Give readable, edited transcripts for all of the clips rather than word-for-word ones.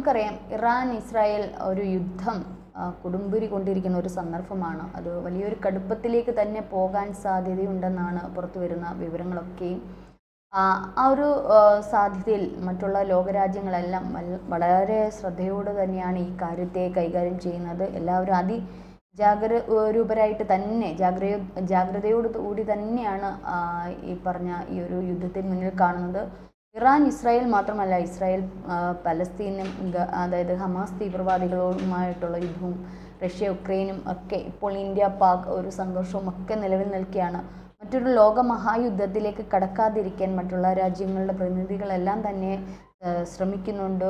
നമുക്കറിയാം Iran Israel ഒരു യുദ്ധം കൊടുമ്പിരി കൊണ്ടിരിക്കുന്ന ഒരു സന്ദർഭമാണ്. അത് വലിയൊരു കടുപ്പത്തിലേക്ക് തന്നെ പോകാൻ സാധ്യതയുണ്ടെന്നാണ് പുറത്തു വരുന്ന വിവരങ്ങളൊക്കെയും. ആ ഒരു സാധ്യതയിൽ മറ്റുള്ള ലോകരാജ്യങ്ങളെല്ലാം വളരെ ശ്രദ്ധയോടെ തന്നെയാണ് ഈ കാര്യത്തെ കൈകാര്യം ചെയ്യുന്നത്. എല്ലാവരും രൂപരായിട്ട് തന്നെ ജാഗ്രതയോട് കൂടി തന്നെയാണ് ഈ പറഞ്ഞ ഈ ഒരു യുദ്ധത്തിന് മുന്നിൽ കാണുന്നത്. ഇറാൻ ഇസ്രായേൽ മാത്രമല്ല, ഇസ്രായേൽ പലസ്തീനും അതായത് ഹമാസ് തീവ്രവാദികളുമായിട്ടുള്ള യുദ്ധവും റഷ്യ യുക്രൈനും ഒക്കെ ഇപ്പോൾ ഇന്ത്യ പാക് ഒരു സംഘർഷവും ഒക്കെ നിലവിൽ നിൽക്കുകയാണ്. മറ്റൊരു ലോക മഹായുദ്ധത്തിലേക്ക് കടക്കാതിരിക്കാൻ മറ്റുള്ള രാജ്യങ്ങളുടെ പ്രതിനിധികളെല്ലാം തന്നെ ശ്രമിക്കുന്നുണ്ട്.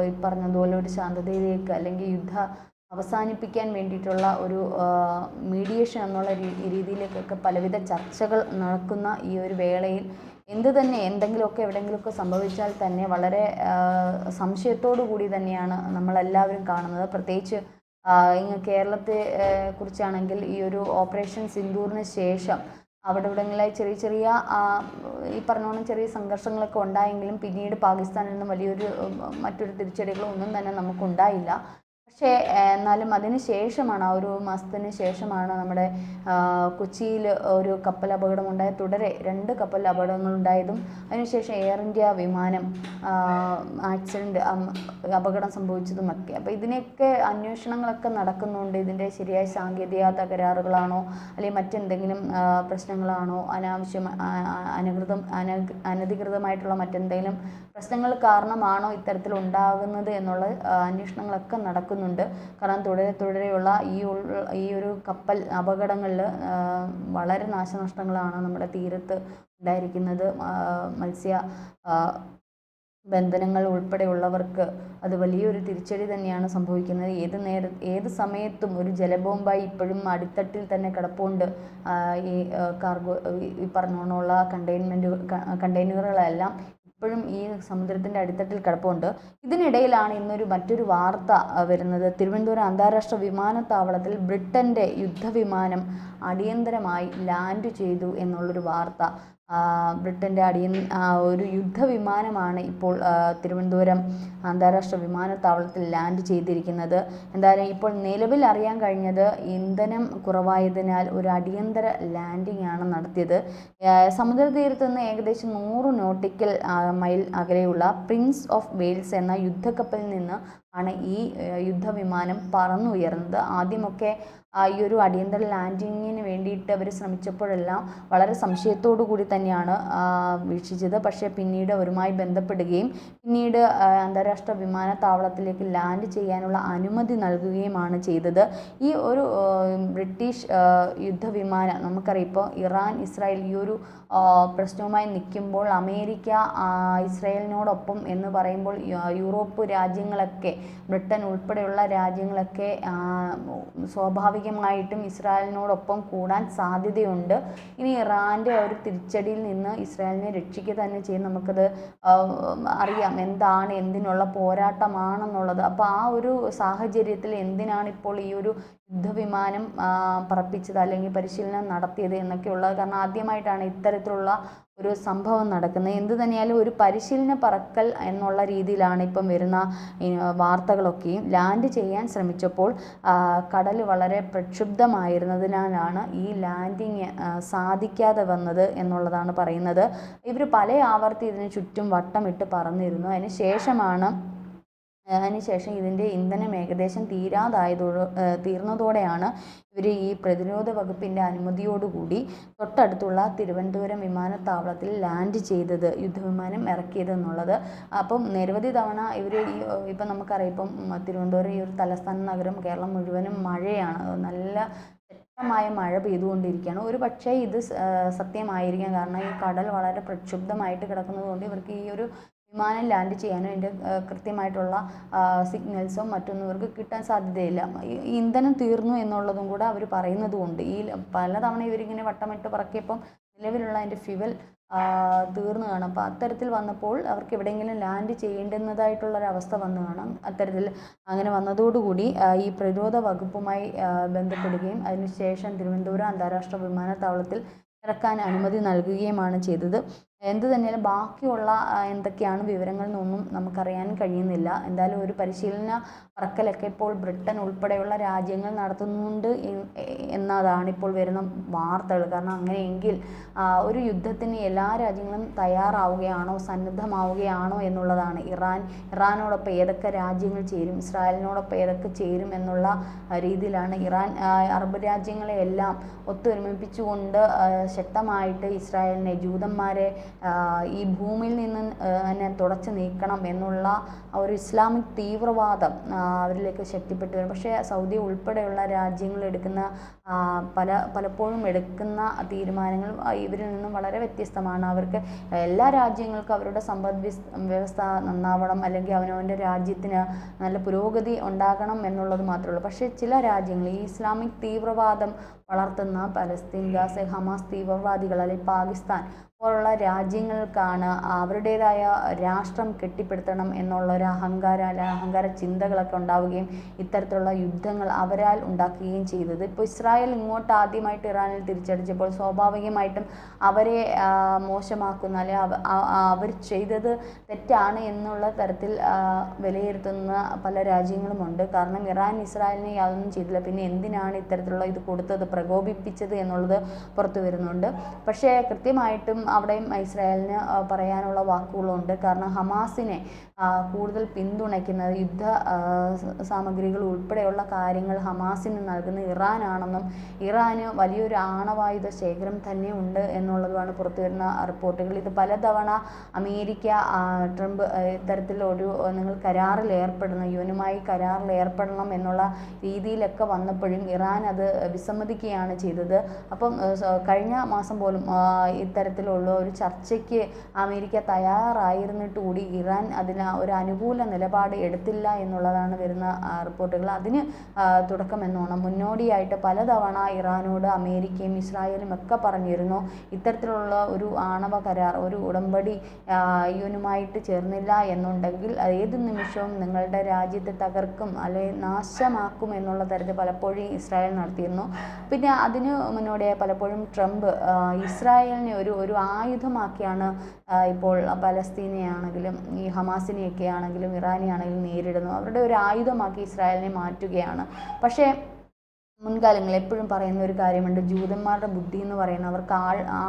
ഈ പറഞ്ഞതുപോലെ ഒരു ശാന്തതയിലേക്ക് അല്ലെങ്കിൽ യുദ്ധം അവസാനിപ്പിക്കാൻ വേണ്ടിയിട്ടുള്ള ഒരു മീഡിയേഷൻ എന്നുള്ള രീതിയിലേക്കൊക്കെ പലവിധ ചർച്ചകൾ നടക്കുന്ന ഈ ഒരു വേളയിൽ എന്തെങ്കിലുമൊക്കെ എവിടെയെങ്കിലുമൊക്കെ സംഭവിച്ചാൽ തന്നെ വളരെ സംശയത്തോടു കൂടി തന്നെയാണ് നമ്മളെല്ലാവരും കാണുന്നത്. പ്രത്യേകിച്ച് ഇങ്ങ് കേരളത്തെ കുറിച്ചാണെങ്കിൽ ഈ ഒരു ഓപ്പറേഷൻ സിന്ദൂറിന് ശേഷം ഇവിടങ്ങളിലായി ചെറിയ ഈ പറഞ്ഞോണം ചെറിയ സംഘർഷങ്ങളൊക്കെ ഉണ്ടായെങ്കിലും പിന്നീട് പാകിസ്ഥാനിൽ നിന്ന് മറ്റൊരു തിരിച്ചടികളോ ഒന്നും തന്നെ നമുക്കുണ്ടായില്ല. പക്ഷേ എന്നാലും അതിന് ശേഷമാണ്, ആ ഒരു മാസത്തിന് ശേഷമാണ് നമ്മുടെ കൊച്ചിയിൽ ഒരു കപ്പൽ അപകടമുണ്ടായ തുടരെ 2 കപ്പൽ അപകടങ്ങളുണ്ടായതും അതിനുശേഷം എയർ ഇന്ത്യ വിമാനം ആക്സിഡൻറ്റ് അപകടം സംഭവിച്ചതുമൊക്കെ. അപ്പോൾ ഇതിനൊക്കെ അന്വേഷണങ്ങളൊക്കെ നടക്കുന്നുണ്ട്. ഇതിൻ്റെ ശരിയായ സാങ്കേതിക തകരാറുകളാണോ അല്ലെങ്കിൽ മറ്റെന്തെങ്കിലും പ്രശ്നങ്ങളാണോ, അനധികൃതമായിട്ടുള്ള മറ്റെന്തെങ്കിലും പ്രശ്നങ്ങൾ കാരണമാണോ ഇത്തരത്തിൽ ഉണ്ടാകുന്നത് എന്നുള്ള അന്വേഷണങ്ങളൊക്കെ നടക്കുന്നുണ്ട്. കാരണം തുടരെയുള്ള ഈ ഒരു കപ്പൽ അപകടങ്ങളിൽ വളരെ നാശനഷ്ടങ്ങളാണ് നമ്മുടെ തീരത്ത് ഉണ്ടായിരിക്കുന്നത്. മത്സ്യ ബന്ധനങ്ങൾ ഉൾപ്പെടെയുള്ളവർക്ക് അത് വലിയൊരു തിരിച്ചടി തന്നെയാണ് സംഭവിക്കുന്നത്. ഏത് സമയത്തും ഒരു ജലബോംബായി ഇപ്പോഴും അടിത്തട്ടിൽ തന്നെ കിടപ്പുണ്ട് ഈ കാർഗോ ഈ പറഞ്ഞോണമുള്ള കണ്ടെയ്നറുകളെല്ലാം ഇപ്പോഴും ഈ സമുദ്രത്തിൻ്റെ അടിത്തട്ടിൽ കിടപ്പുണ്ട്. ഇതിനിടയിലാണ് മറ്റൊരു വാർത്ത വരുന്നത്. തിരുവനന്തപുരം അന്താരാഷ്ട്ര വിമാനത്താവളത്തിൽ ബ്രിട്ടൻ്റെ യുദ്ധവിമാനം അടിയന്തരമായി ലാൻഡ് ചെയ്തു എന്നുള്ളൊരു വാർത്ത. ബ്രിട്ടൻ്റെ ഒരു യുദ്ധവിമാനമാണ് ഇപ്പോൾ തിരുവനന്തപുരം അന്താരാഷ്ട്ര വിമാനത്താവളത്തിൽ ലാൻഡ് ചെയ്തിരിക്കുന്നത്. എന്തായാലും ഇപ്പോൾ നിലവിൽ അറിയാൻ കഴിഞ്ഞത് ഇന്ധനം കുറവായതിനാൽ ഒരു അടിയന്തര ലാൻഡിംഗ് ആണ് നടത്തിയത്. സമുദ്രതീരത്ത് നിന്ന് ഏകദേശം 100 നോട്ടിക്കൽ മൈൽ അകലെയുള്ള പ്രിൻസ് ഓഫ് വെയിൽസ് എന്ന യുദ്ധക്കപ്പലിൽ നിന്ന് ആണ് ഈ യുദ്ധവിമാനം പറന്നുയർന്നത്. ആദ്യമൊക്കെ ഈ ഒരു അടിയന്തര ലാൻഡിങ്ങിന് വേണ്ടിയിട്ട് അവർ ശ്രമിച്ചപ്പോഴെല്ലാം വളരെ സംശയത്തോടു കൂടി തന്നെയാണ് വീക്ഷിച്ചത്. പക്ഷേ പിന്നീട് അവരുമായി ബന്ധപ്പെടുകയും പിന്നീട് അന്താരാഷ്ട്ര വിമാനത്താവളത്തിലേക്ക് ലാൻഡ് ചെയ്യാനുള്ള അനുമതി നൽകുകയുമാണ് ചെയ്തത്. ഈ ഒരു ബ്രിട്ടീഷ് യുദ്ധവിമാനം നമുക്കറിയാം. ഇപ്പോൾ ഇറാൻ ഇസ്രായേൽ ഈ ഒരു പ്രശ്നവുമായി നിൽക്കുമ്പോൾ അമേരിക്ക ഇസ്രായേലിനോടൊപ്പം എന്ന് പറയുമ്പോൾ യൂറോപ്പ് രാജ്യങ്ങളൊക്കെ, ബ്രിട്ടൻ ഉൾപ്പെടെയുള്ള രാജ്യങ്ങളൊക്കെ സ്വാഭാവികമായിട്ടും ഇസ്രായേലിനോടൊപ്പം കൂടാൻ സാധ്യതയുണ്ട്. ഇനി ഇറാൻ്റെ ഒരു തിരിച്ചടിയിൽ നിന്ന് ഇസ്രായേലിനെ രക്ഷിക്കുക തന്നെ ചെയ്യും. നമുക്കത് അറിയാം എന്തിനുള്ള പോരാട്ടമാണെന്നുള്ളത്. അപ്പോൾ ആ ഒരു സാഹചര്യത്തിൽ എന്തിനാണ് ഇപ്പോൾ ഈ ഒരു യുദ്ധവിമാനം പറപ്പിച്ചത് അല്ലെങ്കിൽ പരിശീലനം നടത്തിയത് എന്നൊക്കെയുള്ളത്. കാരണം ആദ്യമായിട്ടാണ് ഇത്തരത്തിലുള്ള ഒരു സംഭവം നടക്കുന്നത്. എന്ത് തന്നെയാലും ഒരു പരിശീലന പറക്കൽ എന്നുള്ള രീതിയിലാണ് ഇപ്പം വരുന്ന വാർത്തകളൊക്കെയും. ലാൻഡ് ചെയ്യാൻ ശ്രമിച്ചപ്പോൾ കടൽ വളരെ പ്രക്ഷുബ്ധമായിരുന്നതിനാലാണ് ഈ ലാൻഡിങ് സാധിക്കാതെ വന്നത് എന്നുള്ളതാണ് പറയുന്നത്. ഇവർ പല ആവർത്തി ഇതിന് ചുറ്റും വട്ടമിട്ട് പറന്നിരുന്നു. അതിനുശേഷം ഇതിൻ്റെ ഇന്ധനം ഏകദേശം തീർന്നതോടെയാണ് ഇവർ ഈ പ്രതിരോധ വകുപ്പിൻ്റെ അനുമതിയോടുകൂടി തൊട്ടടുത്തുള്ള തിരുവനന്തപുരം വിമാനത്താവളത്തിൽ ലാൻഡ് ചെയ്തത്, യുദ്ധവിമാനം ഇറക്കിയത് എന്നുള്ളത്. അപ്പം നിരവധി തവണ ഇപ്പം നമുക്കറിയാം, ഇപ്പം തിരുവനന്തപുരം ഈ ഒരു തലസ്ഥാന നഗരം കേരളം മുഴുവനും മഴയാണ്. നല്ല ശക്തമായ മഴ പെയ്തുകൊണ്ടിരിക്കുകയാണ്. ഒരു പക്ഷേ ഇത് സത്യമായിരിക്കാം. കാരണം ഈ കടൽ വളരെ പ്രക്ഷുബ്ധമായിട്ട് കിടക്കുന്നത് കൊണ്ട് ഇവർക്ക് ഈ ഒരു വിമാനം ലാൻഡ് ചെയ്യാനും അതിൻ്റെ കൃത്യമായിട്ടുള്ള സിഗ്നൽസോ മറ്റൊന്നും ഇവർക്ക് കിട്ടാൻ സാധ്യതയില്ല. ഇന്ധനം തീർന്നു എന്നുള്ളതും കൂടെ അവർ പറയുന്നത് കൊണ്ട് പലതവണ ഇവരിങ്ങനെ വട്ടമിട്ട് പറക്കിയപ്പം നിലവിലുള്ള അതിൻ്റെ ഫ്യുവൽ തീർന്നു കാണും. അപ്പോൾ അത്തരത്തിൽ വന്നപ്പോൾ അവർക്ക് എവിടെയെങ്കിലും ലാൻഡ് ചെയ്യേണ്ടുന്നതായിട്ടുള്ളൊരവസ്ഥ വന്നു കാണാം. അത്തരത്തിൽ അങ്ങനെ വന്നതോടുകൂടി ഈ പ്രതിരോധ വകുപ്പുമായി ബന്ധപ്പെടുകയും അതിനുശേഷം തിരുവനന്തപുരം അന്താരാഷ്ട്ര വിമാനത്താവളത്തിൽ ഇറക്കാൻ അനുമതി നൽകുകയുമാണ് ചെയ്തത്. എന്ത് തന്നെയാലും ബാക്കിയുള്ള എന്തൊക്കെയാണ് വിവരങ്ങൾ എന്നൊന്നും നമുക്കറിയാൻ കഴിയുന്നില്ല. എന്തായാലും ഒരു പരിശീലന പറക്കലൊക്കെ ഇപ്പോൾ ബ്രിട്ടൻ ഉൾപ്പെടെയുള്ള രാജ്യങ്ങൾ നടത്തുന്നുണ്ട് എന്നതാണ് ഇപ്പോൾ വരുന്ന വാർത്തകൾ. കാരണം അങ്ങനെയെങ്കിൽ ഒരു യുദ്ധത്തിന് എല്ലാ രാജ്യങ്ങളും തയ്യാറാവുകയാണോ, സന്നദ്ധമാവുകയാണോ എന്നുള്ളതാണ്. ഇറാനോടൊപ്പം ഏതൊക്കെ രാജ്യങ്ങൾ ചേരും, ഇസ്രായേലിനോടൊപ്പം ഏതൊക്കെ ചേരും എന്നുള്ള രീതിയിലാണ് ഇറാൻ അറബ് രാജ്യങ്ങളെ എല്ലാം ഒത്തൊരുമിപ്പിച്ചുകൊണ്ട് ശക്തമായിട്ട് ഇസ്രായേലിനെ, ജൂതന്മാരെ ഈ ഭൂമിയിൽ നിന്ന് തന്നെ തുടച്ചു നീക്കണം എന്നുള്ള ഒരു ഇസ്ലാമിക് തീവ്രവാദം അവരിലേക്ക് ശക്തിപ്പെട്ടു വരും. പക്ഷേ സൗദി ഉൾപ്പെടെയുള്ള രാജ്യങ്ങൾ എടുക്കുന്ന പലപ്പോഴും എടുക്കുന്ന തീരുമാനങ്ങൾ ഇവരിൽ നിന്നും വളരെ വ്യത്യസ്തമാണ്. അവർക്ക് എല്ലാ രാജ്യങ്ങൾക്കും അവരുടെ സമ്പദ് വ്യവസ്ഥ നന്നാവണം, അല്ലെങ്കിൽ അവനവൻ്റെ രാജ്യത്തിന് നല്ല പുരോഗതി ഉണ്ടാകണം എന്നുള്ളത് മാത്രമേ ഉള്ളൂ. പക്ഷേ ചില രാജ്യങ്ങൾ ഈ ഇസ്ലാമിക് തീവ്രവാദം വളർത്തുന്ന പലസ്തീൻ, ഗാസ, ഹമാസ് തീവ്രവാദികൾ അല്ലെങ്കിൽ പാകിസ്ഥാൻ പോലുള്ള രാജ്യങ്ങൾക്കാണ് അവരുടേതായ രാഷ്ട്രം കെട്ടിപ്പടുത്തണം എന്നുള്ളൊരു അഹങ്കാര ചിന്തകളൊക്കെ ഉണ്ടാവുകയും ഇത്തരത്തിലുള്ള യുദ്ധങ്ങൾ അവരാൽ ഉണ്ടാക്കുകയും ചെയ്തത്. ഇപ്പോൾ ഇസ്രായേൽ ഇങ്ങോട്ട് ആദ്യമായിട്ട് ഇറാനിൽ തിരിച്ചടിച്ചപ്പോൾ സ്വാഭാവികമായിട്ടും അവരെ മോശമാക്കുന്ന, അല്ലെങ്കിൽ അവർ ചെയ്തത് തെറ്റാണ് എന്നുള്ള തരത്തിൽ വിലയിരുത്തുന്ന പല രാജ്യങ്ങളുമുണ്ട്. കാരണം ഇറാൻ ഇസ്രായേലിനെ യാതൊന്നും ചെയ്തില്ല, പിന്നെ എന്തിനാണ് ഇത്തരത്തിലുള്ള ഇത് കൊടുത്തത്, പ്രകോപിപ്പിച്ചത് എന്നുള്ളത് പുറത്തു വരുന്നുണ്ട്. പക്ഷേ കൃത്യമായിട്ടും അവിടെയും ഇസ്രായേലിന് പറയാനുള്ള വാക്കുകളുണ്ട്. കാരണം ഹമാസിനെ കൂടുതൽ പിന്തുണയ്ക്കുന്നത്, യുദ്ധ സാമഗ്രികൾ ഉൾപ്പെടെയുള്ള കാര്യങ്ങൾ ഹമാസിന് നൽകുന്ന ഇറാനാണെന്നും ഇറാന് വലിയൊരു ആണവായുധ ശേഖരം തന്നെ ഉണ്ട് എന്നുള്ളതുമാണ് പുറത്തു വരുന്ന റിപ്പോർട്ടുകൾ. ഇത് പലതവണ അമേരിക്ക, ട്രംപ് ഇത്തരത്തിലൊരു നിങ്ങൾ കരാറിൽ ഏർപ്പെടണം, യുനുമായി കരാറിൽ ഏർപ്പെടണം എന്നുള്ള രീതിയിലൊക്കെ വന്നപ്പോഴും ഇറാൻ അത് വിസമ്മതിക്കുകയാണ് ചെയ്തത്. അപ്പം കഴിഞ്ഞ മാസം പോലും ഇത്തരത്തിലുള്ള ഒരു ചർച്ചയ്ക്ക് അമേരിക്ക തയ്യാറായിരുന്നിട്ട് കൂടി ഇറാൻ അതിന് ഒരു അനുകൂല നിലപാട് എടുത്തില്ല എന്നുള്ളതാണ് വരുന്ന റിപ്പോർട്ടുകൾ. അതിന് തുടക്കമെന്നോണം മുന്നോടിയായിട്ട് പലതവണ ഇറാനോട് അമേരിക്കയും ഇസ്രായേലും ഒക്കെ പറഞ്ഞിരുന്നു, ഇത്തരത്തിലുള്ള ഒരു ആണവ കരാർ, ഒരു ഉടമ്പടി യുനുമായിട്ട് ചേർന്നില്ല എന്നുണ്ടെങ്കിൽ ഏത് നിമിഷവും നിങ്ങളുടെ രാജ്യത്തെ തകർക്കും അല്ലെങ്കിൽ നാശമാക്കും എന്നുള്ള തരത്തിൽ പലപ്പോഴും ഇസ്രായേൽ നടത്തിയിരുന്നു. പിന്നെ അതിന് മുന്നോടിയായി പലപ്പോഴും ട്രംപ് ഇസ്രായേലിനെ ഒരു ആയുധമാക്കിയാണ് ഇപ്പോൾ പലസ്തീനെ ആണെങ്കിലും ഈ ഹമാസിനെയൊക്കെ ആണെങ്കിലും ഇറാനെ ആണെങ്കിലും നേരിടുന്നു. അവരുടെ ഒരു ആയുധമാക്കി ഇസ്രായേലിനെ മാറ്റുകയാണ്. പക്ഷേ മുൻകാലങ്ങളിൽ എപ്പോഴും പറയുന്ന ഒരു കാര്യമുണ്ട്, ജൂതന്മാരുടെ ബുദ്ധി എന്ന് പറയുന്നത് അവർക്ക്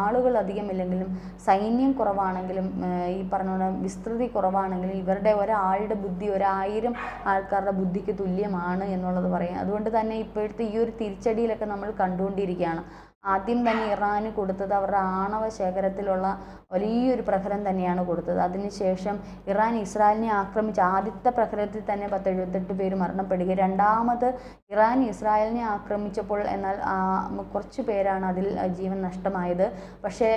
ആളുകൾ അധികമില്ലെങ്കിലും സൈന്യം കുറവാണെങ്കിലും ഈ പറഞ്ഞ വിസ്തൃതി കുറവാണെങ്കിലും ഇവരുടെ ഒരാളുടെ ബുദ്ധി 1000 ആൾക്കാരുടെ ബുദ്ധിക്ക് തുല്യമാണ് എന്നുള്ളത് പറയാം. അതുകൊണ്ട് തന്നെ ഇപ്പോഴത്തെ ഈ ഒരു തിരിച്ചടിയിലൊക്കെ നമ്മൾ കണ്ടുകൊണ്ടിരിക്കുകയാണ്. ആദ്യം തന്നെ ഇറാന് കൊടുത്തത് അവരുടെ ആണവ ശേഖരത്തിലുള്ള വലിയൊരു പ്രഹരം തന്നെയാണ് കൊടുത്തത്. അതിനുശേഷം ഇറാൻ ഇസ്രായേലിനെ ആക്രമിച്ച ആദ്യത്തെ പ്രഹരത്തിൽ തന്നെ 178 പേര് മരണപ്പെടുക. രണ്ടാമത് ഇറാൻ ഇസ്രായേലിനെ ആക്രമിച്ചപ്പോൾ എന്നാൽ കുറച്ച് പേരാണ് അതിൽ ജീവൻ നഷ്ടമായത്. പക്ഷേ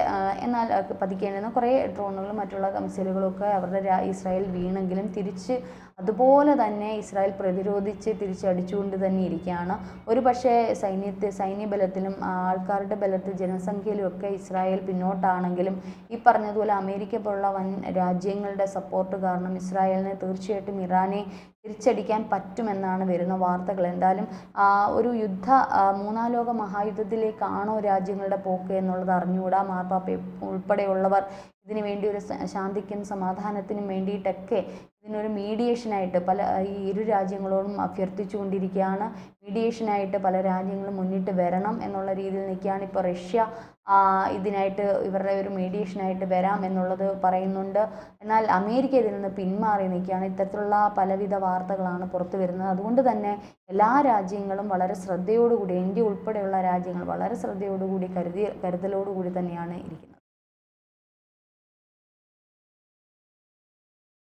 എന്നാൽ പതിക്കേണ്ടുന്ന കുറേ ഡ്രോണുകളും മറ്റുള്ള മിസൈലുകളൊക്കെ അവരുടെ ഇസ്രായേൽ വീണെങ്കിലും തിരിച്ച് അതുപോലെ തന്നെ ഇസ്രായേൽ പ്രതിരോധിച്ച് തിരിച്ചടിച്ചുകൊണ്ട് തന്നെ ഇരിക്കുകയാണ്. ഒരു പക്ഷേ സൈന്യബലത്തിലും ആൾക്കാരുടെ ബലത്തിൽ ജനസംഖ്യയിലും ഒക്കെ ഇസ്രായേൽ പിന്നോട്ടാണെങ്കിലും ഈ പറഞ്ഞതുപോലെ അമേരിക്ക പോലുള്ള വൻ രാജ്യങ്ങളുടെ സപ്പോർട്ട് കാരണം ഇസ്രായേലിന് തീർച്ചയായിട്ടും ഇറാനെ തിരിച്ചടിക്കാൻ പറ്റുമെന്നാണ് വരുന്ന വാർത്തകൾ. എന്തായാലും ഒരു മൂന്നാം ലോക മഹായുദ്ധത്തിലേക്കാണോ രാജ്യങ്ങളുടെ പോക്ക് എന്നുള്ളത് അറിഞ്ഞുകൂടാ. മാർപ്പാപ്പ ഉൾപ്പെടെയുള്ളവർ ഇതിനു വേണ്ടി ഒരു ശാന്തിക്കും സമാധാനത്തിനും വേണ്ടിയിട്ടൊക്കെ ഇതിനൊരു മീഡിയേഷനായിട്ട് ഈ ഇരു രാജ്യങ്ങളോടും അഭ്യർത്ഥിച്ചുകൊണ്ടിരിക്കുകയാണ്. മീഡിയേഷനായിട്ട് പല രാജ്യങ്ങളും മുന്നിട്ട് വരണം എന്നുള്ള രീതിയിൽ നിൽക്കുകയാണ്. ഇപ്പോൾ റഷ്യ ഇതിനായിട്ട് ഇവരുടെ ഒരു മീഡിയേഷനായിട്ട് വരാം എന്നുള്ളത് പറയുന്നുണ്ട്. എന്നാൽ അമേരിക്ക ഇതിൽ നിന്ന് പിന്മാറി നിൽക്കുകയാണ്. ഇത്തരത്തിലുള്ള പലവിധ വാർത്തകളാണ് പുറത്തു വരുന്നത്. അതുകൊണ്ട് തന്നെ എല്ലാ രാജ്യങ്ങളും വളരെ ശ്രദ്ധയോടുകൂടി, ഇന്ത്യ ഉൾപ്പെടെയുള്ള രാജ്യങ്ങൾ വളരെ ശ്രദ്ധയോടുകൂടി കരുതലോടുകൂടി തന്നെയാണ് ഇരിക്കുന്നത്.